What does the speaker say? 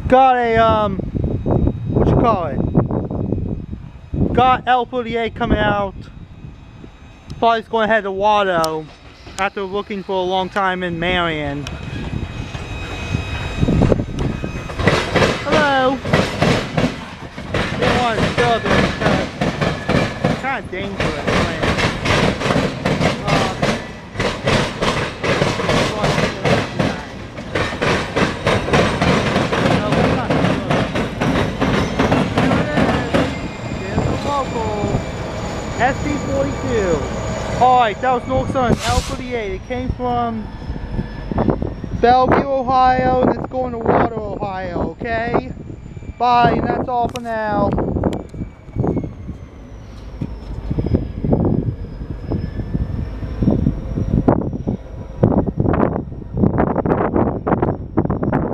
Got a, what you call it? Got L38 coming out. Probably just going to head to Waldo after looking for a long time in Marion. Hello. Didn't want to disturb it because it's kind of dangerous. SD42. Alright, that was Norfolk Southern L38. It came from Bellevue, Ohio, and it's going to Waldo, Ohio, okay? Bye, and that's all for now.